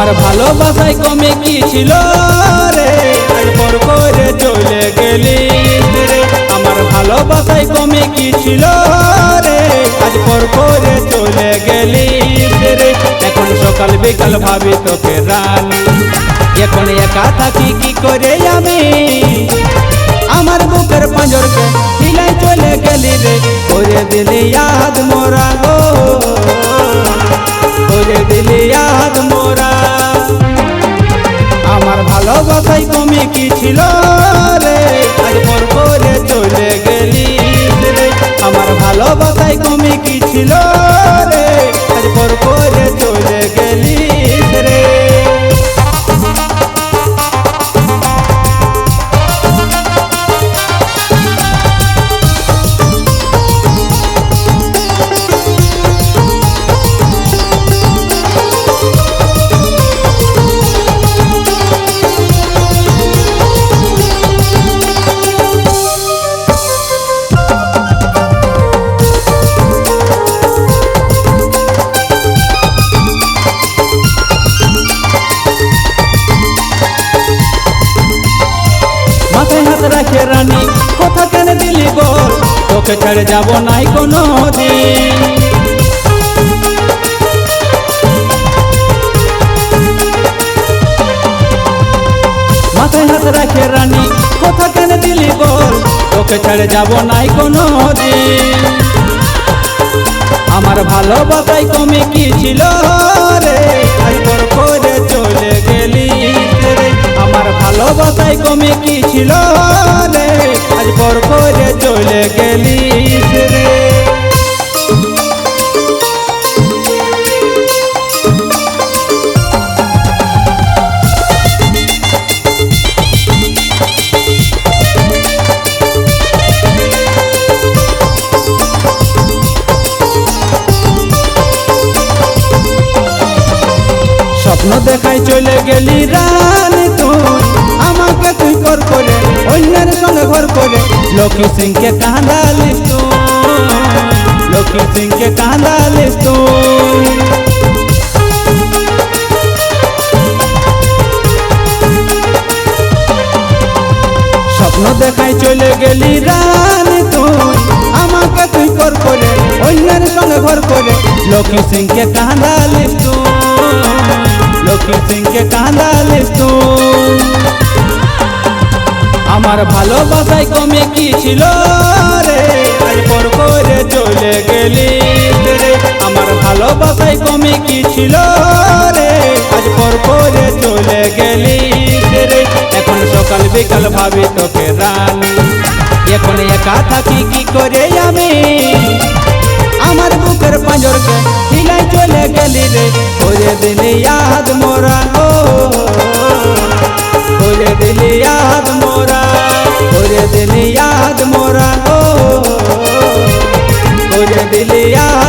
আমার ভালোবাসায় কমে কি ছিল রে, আজ পর করে চলে গেলি রে। আমার ভালোবাসায় কমে কি ছিল রে, আজ পর করে চলে গেলি রে। এখন সকাল বিকাল ভাবি তোকে রানী, এখন একা থাকি কি করে আমি। আমার বুকের পাঁজরকে হিলাই চলে গেলি রে, করে দিলি ইয়াদ মোরা গো, করে দিলি ইয়াদ মোরা। আমার ভালোবাসায় কমে কি ছিল রে, আজ পর করে চলে গেলি রে। আমার ভালোবাসায় কমে কি ছিল রে, আজ পর করে চলে গেলি রে। মাথায় হাত রাখে রানী, কথা কেন দিলি বল, তোকে ছেড়ে যাব নাই কোনো দিন। মাথায় হাত রাখে রানী, কথা কেন দিলি বল, তোকে ছেড়ে যাব নাই কোনো দিন। আমার ভালোবাসায় কমে কি ছিল রে, আজ পর করে চলে গেলি রে। আমার ভালোবাসায় কমে কি ছিল রে, আজ পর করে চলে গেলি রে। স্বপ্ন দেখাই চলে গেলি রানী তুই, আমাকে তুই কর করে অন্যের সঙ্গে ঘর করে। লক্ষ্মী সিংকে কাঁদালিস তুই, লক্ষ্মী সিংকে কাঁদালিস তুই। স্বপ্ন দেখাই চলে গেলি রানী তুই, আমাকে তুই কর করে অন্যের সঙ্গে ঘর করে। লক্ষ্মী সিংকে কাঁদালিস তুই, লক্ষ্মী সিংকে কাঁদালিস তুই। আমার ভালোবাসায় কমে কি ছিল রে, আজ পর করে চলে গেলি রে। আমার ভালোবাসায় কমে কি ছিল রে, আজ পর করে চলে গেলি রে। এখন সকাল বিকাল ভাবি তোকে রানী, এখন একা থাকি কি করে আমি। আমার বুকের পাঁজরকে হিলাই চলে গেলি রে, করে দিলি ইয়াদ মোরা গো, করে দিলি ইয়াদ মোরা, করে দিলি ইয়াদ মোরা গো, করে দিলি ইয়াদ।